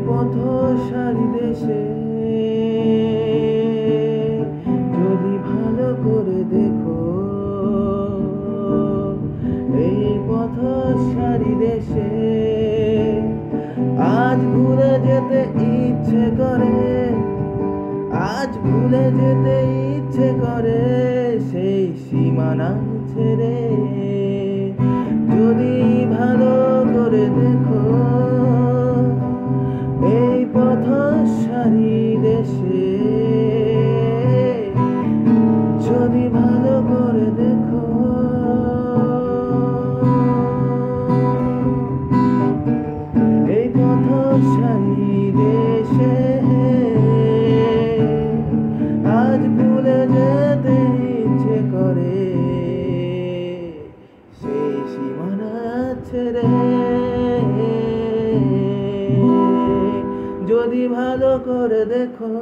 পথশালী দেশে যদি ভালো করে দেখো, এই পথশালী দেশে আজ ভুলে যেতে ইচ্ছে করে, আজ ভুলে যেতে ইচ্ছে করে সেই সীমানা ছেড়ে। যদি ভালো করে দেখো, এই পথশালী দেশে যদি ভালো করে দেখো, এই পথশালী দেশে আজ ভুলে যেতে ইচ্ছে করে সেই সীমানা ছেড়ে। যদি ভালো করে দেখো।